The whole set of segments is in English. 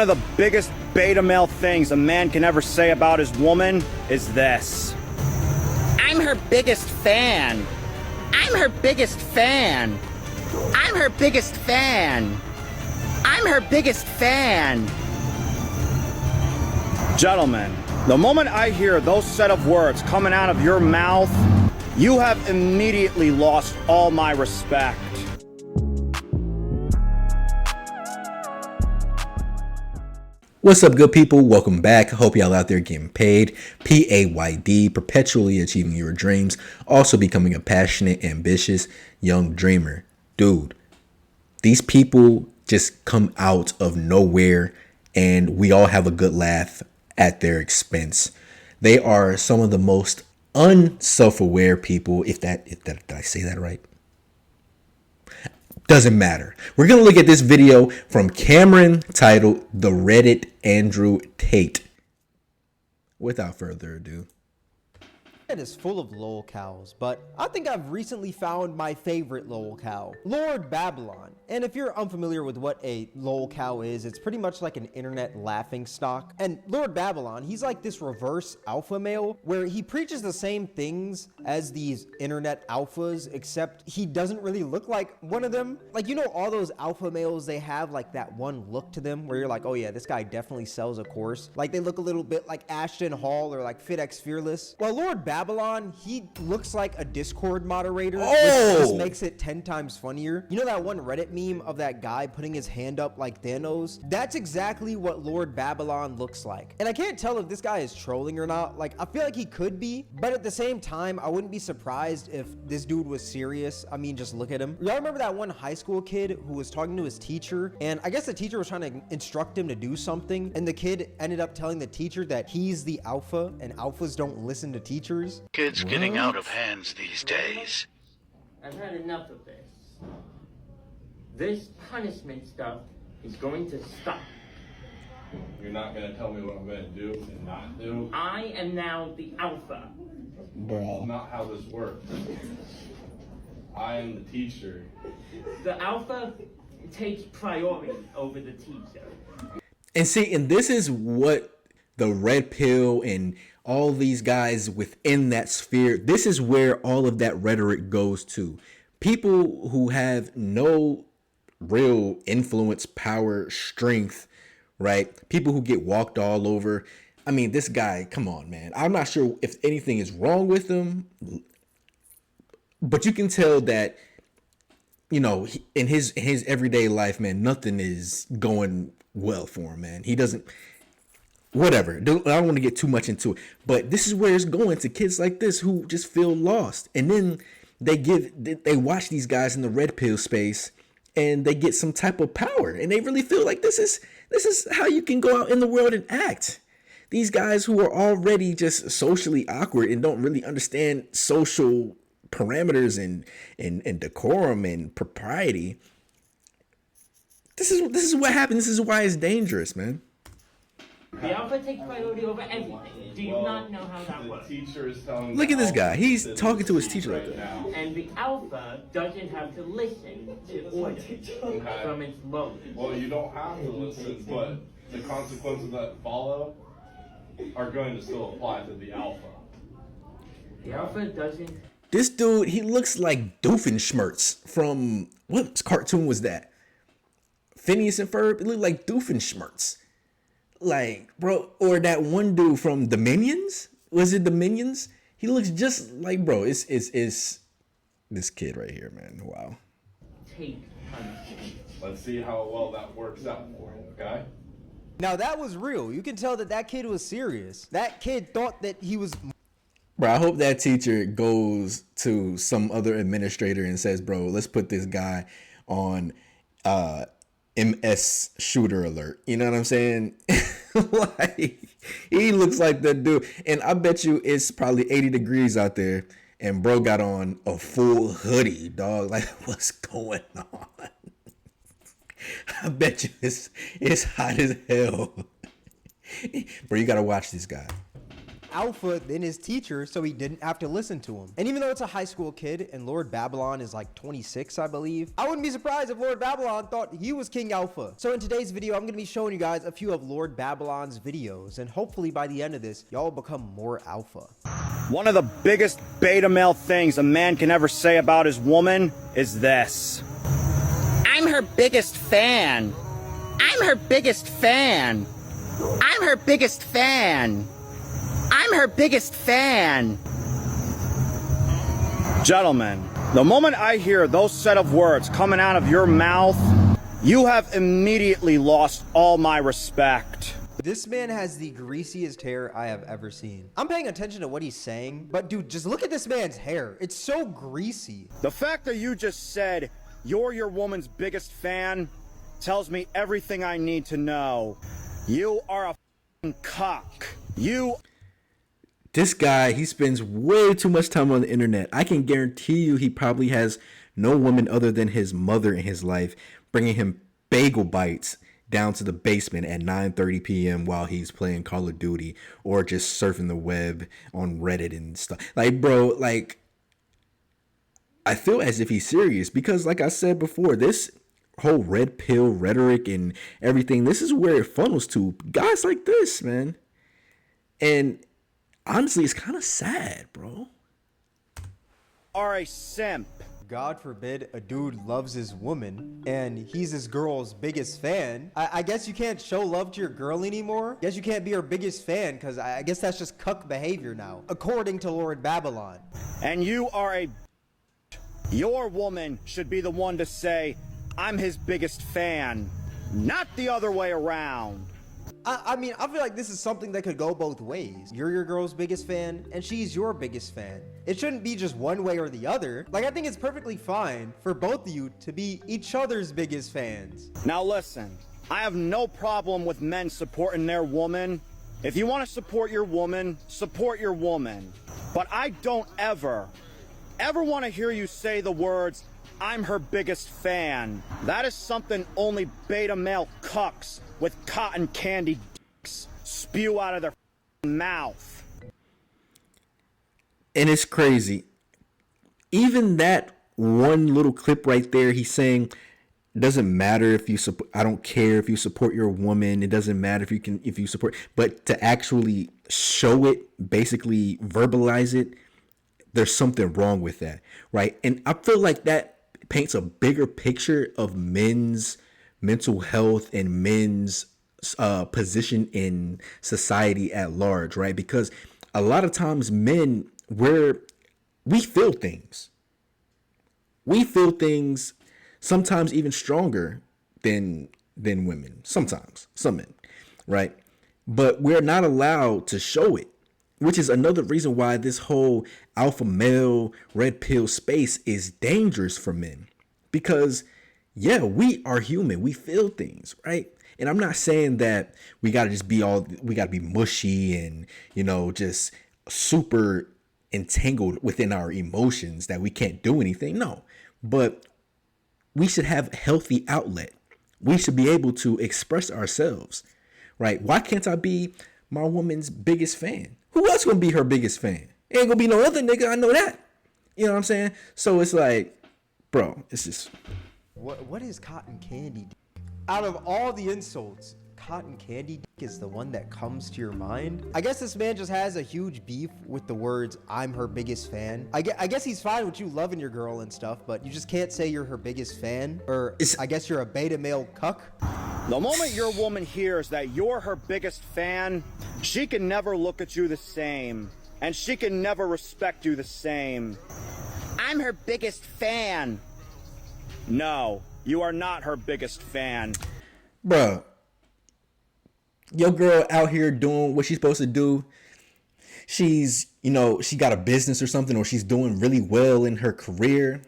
One of the biggest beta male things a man can ever say about his woman is this: I'm her biggest fan. I'm her biggest fan. I'm her biggest fan. I'm her biggest fan. Gentlemen, the moment I hear those set of words coming out of your mouth, you have immediately lost all my respect. What's up, good people? Welcome back. Hope y'all out there getting paid. PAYD, perpetually achieving your dreams. Also becoming a passionate, ambitious young dreamer. Dude, these people just come out of nowhere and we all have a good laugh at their expense. They are some of the most unself-aware people, if did I say that right? Doesn't matter. We're going to look at this video from Cameron titled The Reddit Andrew Tate. Without further ado. It is full of lol cows, but I think I've recently found my favorite lol cow, Lord Babylon. And if you're unfamiliar with what a lol cow is, it's pretty much like an internet laughing stock. And Lord Babylon, he's like this reverse alpha male where he preaches the same things as these internet alphas, except he doesn't really look like one of them. Like, you know, all those alpha males, they have like that one look to them where you're like, oh yeah, this guy definitely sells a course. Like they look a little bit like Ashton Hall or like FitX Fearless. Well, Lord Babylon, he looks like a Discord moderator, which just makes it 10 times funnier. You know that one Reddit meme of that guy putting his hand up like Thanos? That's exactly what Lord Babylon looks like. And I can't tell if this guy is trolling or not. Like, I feel like he could be, but at the same time, I wouldn't be surprised if this dude was serious. I mean, just look at him. Y'all remember that one high school kid who was talking to his teacher, and I guess the teacher was trying to instruct him to do something, and the kid ended up telling the teacher that he's the alpha, and alphas don't listen to teachers? Kids getting out of hands these days. I've had enough of this. This punishment stuff is going to stop. You're not going to tell me what I'm going to do and not do? I am now the alpha. That's not how this works. I am the teacher. The alpha takes priority over the teacher. And see, and this is what the red pill and all these guys within that sphere, this is where all of that rhetoric goes to. People who have no real influence, power, strength, right? People who get walked all over. I mean, this guy, come on, man. I'm not sure if anything is wrong with him, but you can tell that, you know, in his everyday life, man, nothing is going well for him, man. He doesn't, whatever. I don't want to get too much into it, but this is where it's going to kids like this who just feel lost. And then they watch these guys in the red pill space and they get some type of power and they really feel like this is how you can go out in the world and act. These guys who are already just socially awkward and don't really understand social parameters and decorum and propriety. This is what happens. This is why it's dangerous, man. The alpha takes priority over everything. Do you not know how that works? The teacher is telling Look at this guy. He's talking to his teacher like that. And the alpha doesn't have to listen to orders from its lower. Well, you don't have to listen, but the consequences that follow are going to still apply to the alpha. The alpha doesn't. This dude, he looks like Doofenshmirtz from, what cartoon was that? Phineas and Ferb? It looked like Doofenshmirtz. Like, bro, or that one dude from the Minions? Was it the Minions? He looks just like, bro, it's this kid right here, man. Wow. Take punishment. Let's see how well that works out for him, okay? Now that was real. You can tell that that kid was serious. That kid thought that he was... Bro, I hope that teacher goes to some other administrator and says, bro, let's put this guy on MS shooter alert. You know what I'm saying? Like, he looks like that dude. And I bet you it's probably 80 degrees out there and bro got on a full hoodie, dog. Like, what's going on? I bet you it's hot as hell. Bro, you gotta watch this guy. alpha than his teacher, so he didn't have to listen to him. And even though it's a high school kid and Lord Babylon is like 26, I believe, I wouldn't be surprised if Lord Babylon thought he was King Alpha. So in today's video, I'm going to be showing you guys a few of Lord Babylon's videos, and hopefully by the end of this, y'all become more alpha. One of the biggest beta male things a man can ever say about his woman is this. I'm her biggest fan. I'm her biggest fan. I'm her biggest fan. I'm her biggest fan. Gentlemen, the moment I hear those set of words coming out of your mouth, you have immediately lost all my respect. This man has the greasiest hair I have ever seen. I'm paying attention to what he's saying, but dude, just look at this man's hair. It's so greasy. The fact that you just said you're your woman's biggest fan tells me everything I need to know. You are a f***ing cock. This guy, he spends way too much time on the internet. I can guarantee you he probably has no woman other than his mother in his life bringing him bagel bites down to the basement at 9:30 p.m. while he's playing Call of Duty or just surfing the web on Reddit and stuff. Like, bro, like, I feel as if he's serious because, like I said before, this whole red pill rhetoric and everything, this is where it funnels to guys like this, man. And honestly, it's kind of sad, bro. Are a simp. God forbid a dude loves his woman and he's his girl's biggest fan. I guess you can't show love to your girl anymore. Guess you can't be her biggest fan because I guess that's just cuck behavior now, according to Lord Babylon. And you are a... Your woman should be the one to say, I'm his biggest fan, not the other way around. I mean, I feel like this is something that could go both ways. You're your girl's biggest fan, and she's your biggest fan. It shouldn't be just one way or the other. Like, I think it's perfectly fine for both of you to be each other's biggest fans. Now listen, I have no problem with men supporting their woman. If you want to support your woman, support your woman. But I don't ever want to hear you say the words, I'm her biggest fan. That is something only beta male cucks with cotton candy dicks spew out of their mouth. And it's crazy. Even that one little clip right there, he's saying, it doesn't matter if you support, I don't care if you support your woman. It doesn't matter if you support, but to actually show it, basically verbalize it, there's something wrong with that, right? And I feel like that paints a bigger picture of men's mental health and men's position in society at large, right? Because a lot of times men, we feel things. We feel things sometimes even stronger than women. Sometimes, some men, right? But we're not allowed to show it, which is another reason why this whole alpha male red pill space is dangerous for men. Because, yeah, we are human. We feel things, right? And I'm not saying that we got to be mushy and, just super entangled within our emotions that we can't do anything. No, but we should have a healthy outlet. We should be able to express ourselves, right? Why can't I be my woman's biggest fan? Who else gonna be her biggest fan? Ain't gonna be no other nigga. I know that. You know what I'm saying? So it's like, bro, it's just... What is cotton candy? Out of all the insults, cotton candy is the one that comes to your mind. I guess this man just has a huge beef with the words, I'm her biggest fan. I guess he's fine with you loving your girl and stuff, but you just can't say you're her biggest fan. Or I guess you're a beta male cuck. The moment your woman hears that you're her biggest fan, she can never look at you the same. And she can never respect you the same. I'm her biggest fan. No, you are not her biggest fan. Bruh, your girl out here doing what she's supposed to do. She's, she got a business or something, or she's doing really well in her career.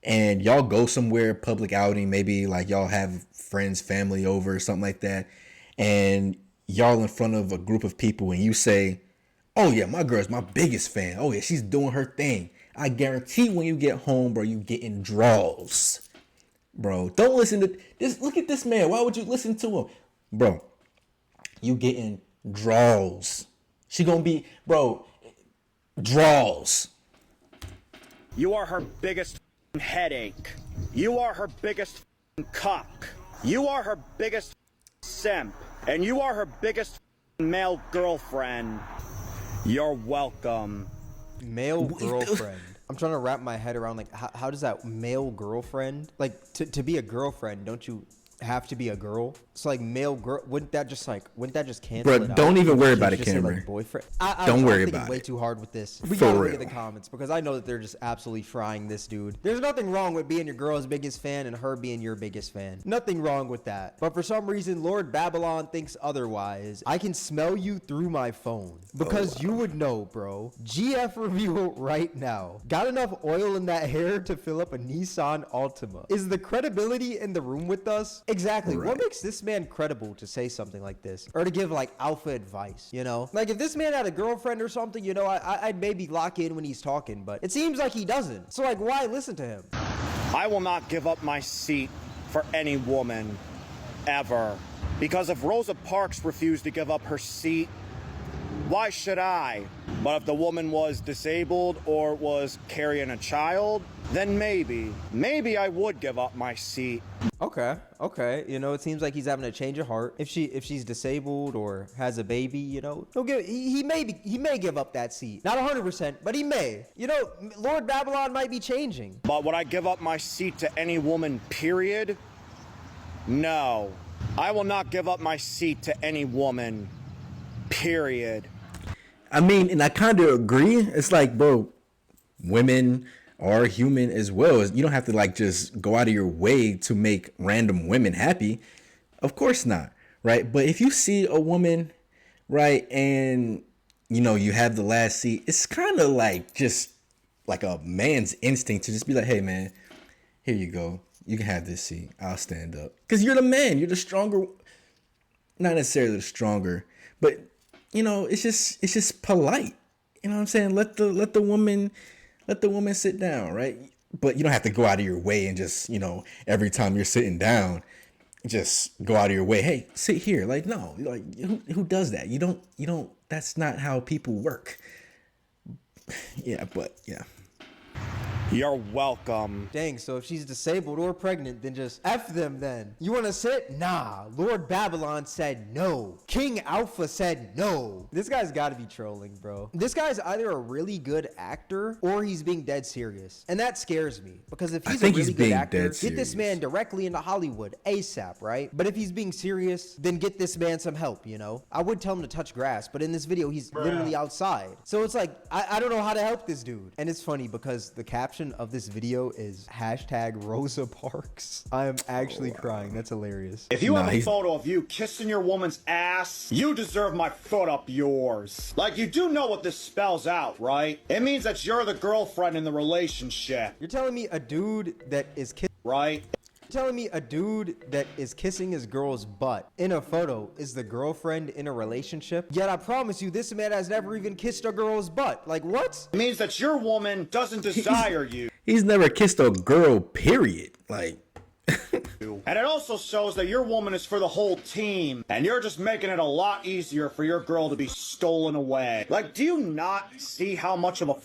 And y'all go somewhere, public outing, maybe like y'all have friends, family over or something like that. And y'all in front of a group of people and you say, oh yeah, my girl's my biggest fan. Oh yeah, she's doing her thing. I guarantee when you get home, bro, you getting draws. Bro, don't listen to this. Look at this man. Why would you listen to him? Bro, you getting draws. She gonna be, bro, draws. You are her biggest headache. You are her biggest cock. You are her biggest simp. And you are her biggest male girlfriend. You're welcome. Male girlfriend. I'm trying to wrap my head around, like, how does that male girlfriend, like, to be a girlfriend, don't you have to be a girl? So like male girl, wouldn't that just cancel Bro, it out? don't even worry about it, Just say, Cameron. like, boyfriend. Don't worry I'm thinking about way it. too hard with this. We For gotta look at real. the comments because I know that they're just absolutely frying this dude. There's nothing wrong with being your girl's biggest fan and her being your biggest fan. Nothing wrong with that. But for some reason, Lord Babylon thinks otherwise. I can smell you through my phone because you would know, bro. GF review right now. Got enough oil in that hair to fill up a Nissan Altima. Is the credibility in the room with us? Exactly. Right. What makes this man credible to say something like this or to give like alpha advice, you know? Like if this man had a girlfriend or something, you know, I'd maybe lock in when he's talking, but it seems like he doesn't. So like, why listen to him? I will not give up my seat for any woman, ever. Because if Rosa Parks refused to give up her seat, why should I? But if the woman was disabled or was carrying a child, then maybe I would give up my seat. Okay. You know, it seems like he's having a change of heart. If she's disabled or has a baby, you know, he may give up that seat. Not 100%, but he may. You know, Lord Babylon might be changing. But would I give up my seat to any woman, period? No. I will not give up my seat to any woman, period. I mean, and I kind of agree. It's like, bro, women are human as well. You don't have to like just go out of your way to make random women happy. Of course not, right? But if you see a woman, right, and you know you have the last seat, it's kind of like just like a man's instinct to just be like, hey man, here you go. You can have this seat. I'll stand up. Because you're the man. You're the stronger. Not necessarily the stronger, but you know, it's just polite. You know what I'm saying? Let the woman sit down, right? But you don't have to go out of your way and just, you know, every time you're sitting down, just go out of your way. Hey, sit here. Like, no, like who does that? You don't, that's not how people work. Yeah, but yeah. You're welcome. Dang, so if she's disabled or pregnant, then just F them then. You wanna sit? Nah. Lord Babylon said no. King Alpha said no. This guy's gotta be trolling, bro. This guy's either a really good actor or he's being dead serious. And that scares me. Because if he's a really good actor, get this man directly into Hollywood ASAP, right? But if he's being serious, then get this man some help, you know? I would tell him to touch grass, but in this video, he's literally outside. So it's like, I don't know how to help this dude. And it's funny because the caption of this video is hashtag Rosa Parks. I am actually crying. That's hilarious. If you have a photo of you kissing your woman's ass, you deserve my foot up yours. Like, you do know what this spells out, right? It means that you're the girlfriend in the relationship. You're telling me a dude that is Right? telling me a dude that is kissing his girl's butt in a photo is the girlfriend in a relationship? Yet I promise you, this man has never even kissed a girl's butt. Like, what? It means that your woman doesn't desire you. He's never kissed a girl, period. Like, And it also shows that your woman is for the whole team, and you're just making it a lot easier for your girl to be stolen away. Like, do you not see how much of a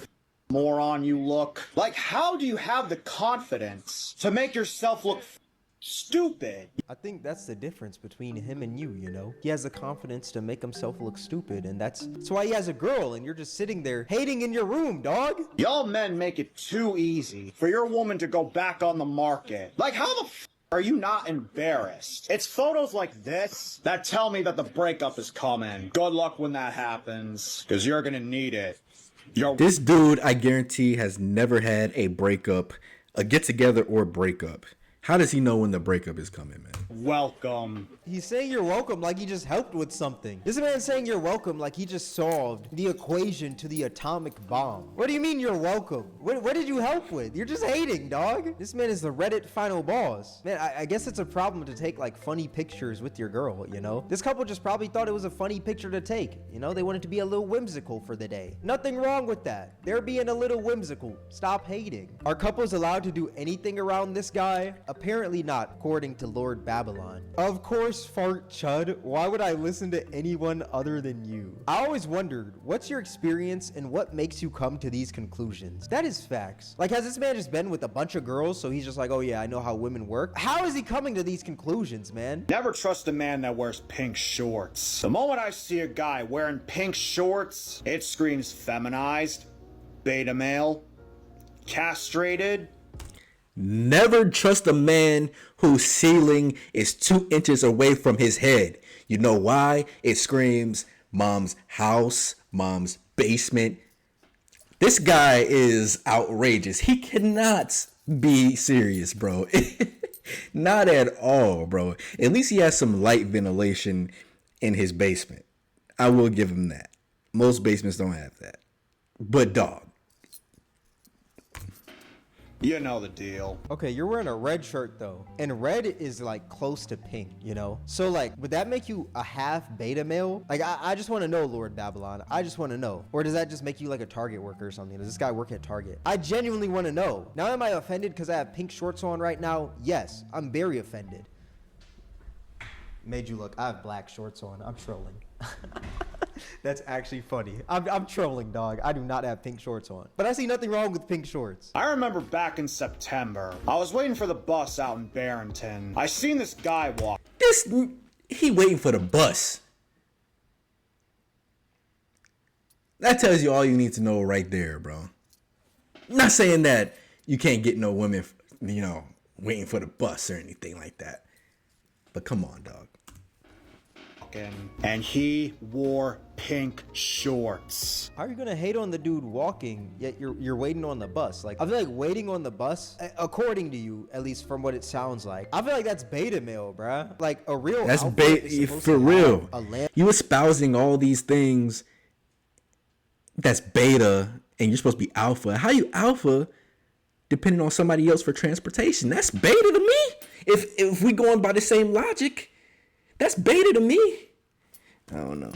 moron you look? Like, how do you have the confidence to make yourself look stupid? I think that's the difference between him and you, you know? He has the confidence to make himself look stupid, and that's why he has a girl, and you're just sitting there hating in your room, dog. Y'all men make it too easy for your woman to go back on the market. Like, how the are you not embarrassed? It's photos like this that tell me that the breakup is coming. Good luck when that happens, because you're gonna need it. this dude, I guarantee, has never had a breakup, a get together or breakup. How does he know when the breakup is coming, man? Welcome. He's saying you're welcome like he just helped with something. This man's saying you're welcome like he just solved the equation to the atomic bomb. What do you mean you're welcome? What did you help with? You're just hating, dog. This man is the Reddit final boss. Man, I guess it's a problem to take like funny pictures with your girl, you know? This couple just probably thought it was a funny picture to take. You know, they wanted to be a little whimsical for the day. Nothing wrong with that. They're being a little whimsical. Stop hating. Are couples allowed to do anything around this guy? apparently not, according to Lord Babylon. Of course, fart chud. Why would I listen to anyone other than you? I always wondered, what's your experience and what makes you come to these conclusions? That is facts. Like, has this man just been with a bunch of girls, so he's just like, oh yeah, I know how women work? How is he coming to these conclusions, man? Never trust a man that wears pink shorts. The moment I see a guy wearing pink shorts, it screams feminized, beta male, castrated. Never trust a man whose ceiling is 2 inches away from his head. You know why? It screams mom's house, mom's basement. This guy is outrageous. He cannot be serious, bro. Not at all, bro. At least he has some light ventilation in his basement. I will give him that. Most basements don't have that. But dog. You know the deal. Okay, you're wearing a red shirt though, and red is like close to pink, you know? So like, would that make you a half beta male? Like, I just want to know, Lord Babylon. I just want to know. Or does that just make you like a Target worker or something? Does this guy work at Target? I genuinely want to know. Now, am I offended because I have pink shorts on right now? Yes, I'm very offended. Made you look. I have black shorts on. I'm trolling. That's actually funny. I'm trolling, dog. I do not have pink shorts on. But I see nothing wrong with pink shorts. I remember back in September, I was waiting for the bus out in Barrington. I seen this guy walk. He waiting for the bus. That tells you all you need to know right there, bro. I'm not saying that you can't get no women, you know, waiting for the bus or anything like that. But come on, dog. And he wore pink shorts. How are you gonna hate on the dude walking, yet you're waiting on the bus? Like, I feel like waiting on the bus, according to you, at least from what it sounds like, I feel like that's beta male, bruh. Like a real That's alpha beta is supposed for to real. have a lamp. You espousing all these things that's beta, and you're supposed to be alpha. How you alpha depending on somebody else for transportation? That's beta to me. If we going by the same logic, that's beta to me. I don't know.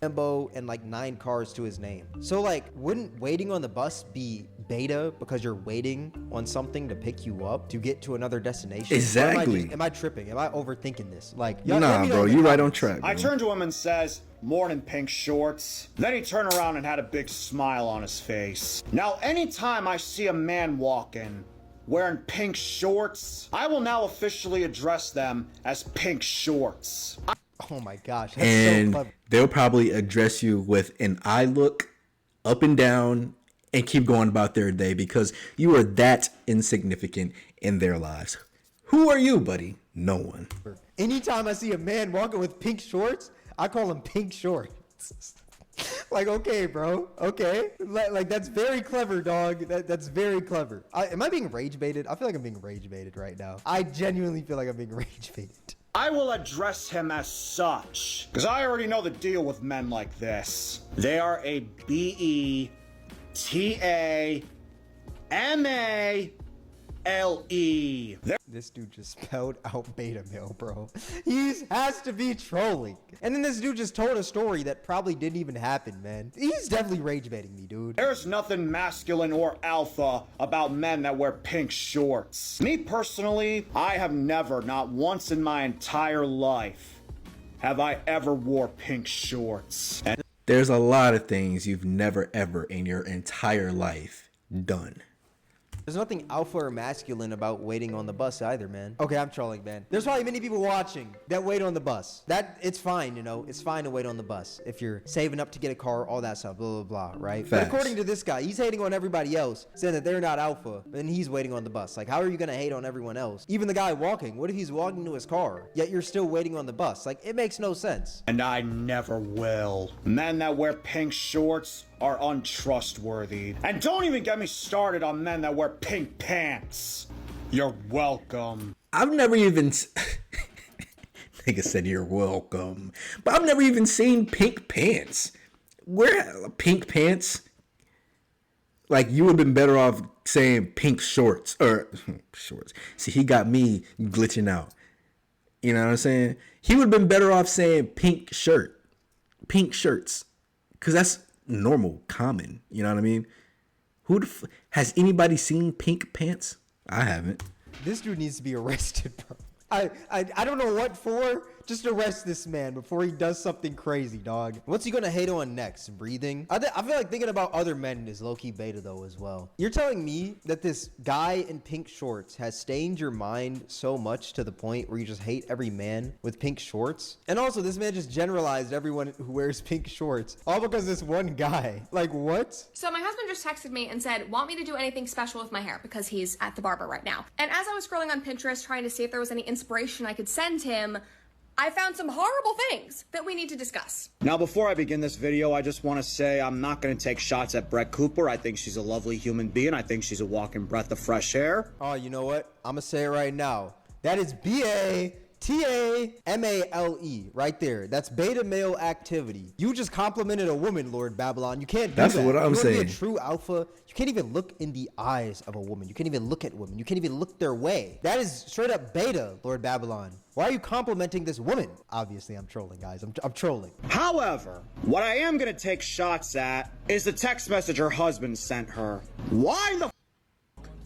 Lambo and like 9 cars to his name. So like, wouldn't waiting on the bus be beta because you're waiting on something to pick you up to get to another destination? Exactly. Am I tripping? Am I overthinking this? Like, Nah, bro, you right on track, bro. I turned to him and says, "Morning, pink shorts." Then he turned around and had a big smile on his face. Now, anytime I see a man walking wearing pink shorts, I will now officially address them as pink shorts. Oh my gosh, that's And so clever. they'll probably address you with an eye look up and down and keep going about their day because you are that insignificant in their lives. Who are you, buddy? No one. Anytime I see a man walking with pink shorts, I call him pink shorts. Like, okay, bro. Okay. Like that's very clever, dog. That's very clever. Am I being rage baited? I feel like I'm being rage baited right now. I genuinely feel like I'm being rage baited. I will address him as such, because I already know the deal with men like this. They are a B-E-T-A-M-A-L-E. This dude just spelled out beta male, bro. He has to be trolling. And then this dude just told a story that probably didn't even happen, man. He's definitely rage baiting me, dude. There's nothing masculine or alpha about men that wear pink shorts. Me personally, I have never, not once in my entire life, have I ever wore pink shorts. And There's a lot of things you've never ever in your entire life done. There's nothing alpha or masculine about waiting on the bus either, man. Okay, I'm trolling, man. There's probably many people watching that wait on the bus. It's fine, you know. It's fine to wait on the bus if you're saving up to get a car, all that stuff, blah, blah, blah, right? Facts. But according to this guy, he's hating on everybody else, saying that they're not alpha, and he's waiting on the bus. Like, how are you gonna hate on everyone else? Even the guy walking. What if he's walking to his car, yet you're still waiting on the bus? Like, it makes no sense. I never will. Men that wear pink shorts are untrustworthy. And don't even get me started on men that wear pink pants. You're welcome. I've never even nigga said you're welcome, but I've never even seen pink pants. Where pink pants? Like, you would have been better off saying pink shorts or shorts. See, he got me glitching out. You know what I'm saying? He would have been better off saying pink shirt, pink shirts, because that's normal, common. You know what I mean? Has anybody seen pink pants? I haven't. This dude needs to be arrested, bro. I don't know what for. Just arrest this man before he does something crazy, dog. What's he gonna hate on next? Breathing? I feel like thinking about other men is low-key beta though as well. You're telling me that this guy in pink shorts has stained your mind so much to the point where you just hate every man with pink shorts? And also, this man just generalized everyone who wears pink shorts, all because this one guy. Like, what? So my husband just texted me and said, want me to do anything special with my hair because he's at the barber right now. And as I was scrolling on Pinterest trying to see if there was any inspiration I could send him, I found some horrible things that we need to discuss. Now, before I begin this video, I just want to say I'm not going to take shots at Brett Cooper. I think she's a lovely human being. I think she's a walking breath of fresh air. Oh, you know what? I'm gonna say it right now. That is BATAMALE right there. That's beta male activity. You just complimented a woman, Lord Babylon. You can't do That's that. what I'm you wanna saying. Be a true alpha. You can't even look in the eyes of a woman. You can't even look at women. You can't even look their way. That is straight up beta, Lord Babylon. Why are you complimenting this woman? Obviously, I'm trolling, guys. I'm trolling. However, what I am going to take shots at is the text message her husband sent her. Why the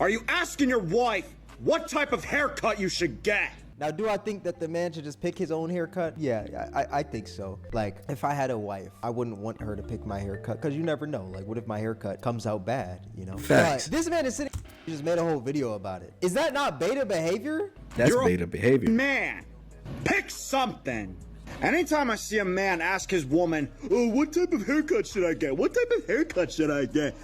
are you asking your wife what type of haircut you should get? Now, do I think that the man should just pick his own haircut? Yeah, I think so. Like, if I had a wife, I wouldn't want her to pick my haircut because you never know. Like, what if my haircut comes out bad, you know? Facts. But this man is sitting, he just made a whole video about it. Is that not beta behavior? That's You're a beta behavior. Man, pick something. Anytime I see a man ask his woman, oh, what type of haircut should I get? What type of haircut should I get?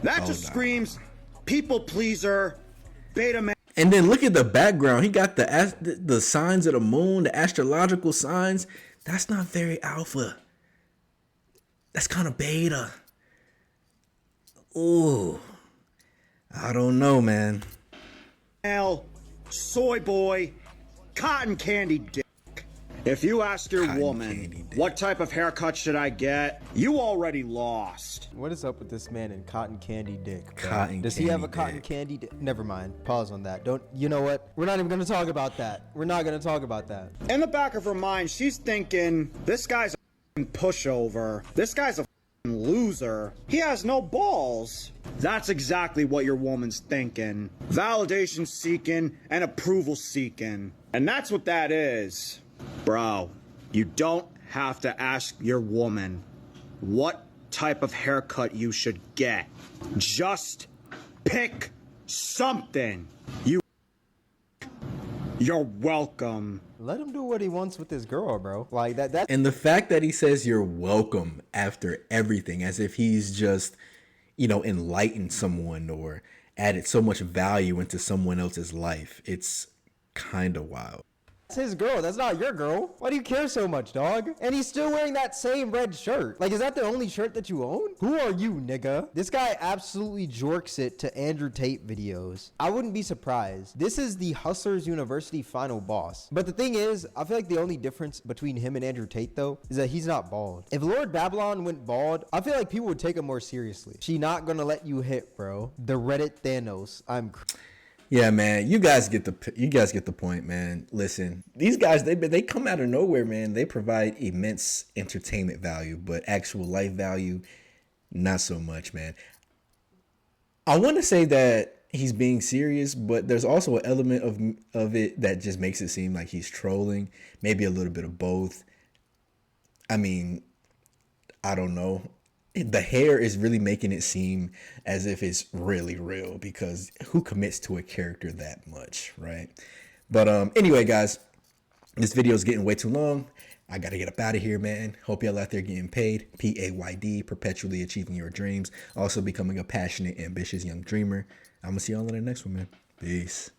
That just screams people pleaser, beta man. And then look at the background. He got the signs of the moon, the astrological signs. That's not very alpha. That's kind of beta. Ooh. I don't know, man. Soy boy, cotton candy dick. If you ask your woman, what type of haircut should I get? You already lost. What is up with this man and cotton candy dick? Bro? Cotton Does he have a candy cotton dick. candy dick? Never mind. Pause on that. Don't, you know what? We're not even going to talk about that. We're not going to talk about that. In the back of her mind, she's thinking, this guy's a pushover. This guy's a loser. He has no balls. That's exactly what your woman's thinking. Validation seeking and approval seeking. And that's what that is. Bro, you don't have to ask your woman what type of haircut you should get. Just pick something. You're welcome. Let him do what he wants with his girl, bro. Like that. And the fact that he says you're welcome after everything, as if he's just, enlightened someone or added so much value into someone else's life. It's kind of wild. That's his girl. That's not your girl. Why do you care so much, dog? And he's still wearing that same red shirt. Like, is that the only shirt that you own? Who are you, nigga? This guy absolutely jorks it to Andrew Tate videos. I wouldn't be surprised. This is the Hustlers University final boss. But the thing is, I feel like the only difference between him and Andrew Tate, though, is that he's not bald. If Lord Babylon went bald, I feel like people would take him more seriously. She not gonna let you hit, bro. The Reddit Thanos. Yeah, man, you guys get the point, man. Listen, these guys, they come out of nowhere, man. They provide immense entertainment value, but actual life value, not so much, man. I want to say that he's being serious, but there's also an element of it that just makes it seem like he's trolling, maybe a little bit of both. I mean, I don't know. The hair is really making it seem as if it's really real, because who commits to a character that much, right? But anyway, guys, this video is getting way too long. I got to get up out of here, man. Hope y'all out there getting paid. PAYD, perpetually achieving your dreams. Also becoming a passionate, ambitious young dreamer. I'm going to see y'all in the next one, man. Peace.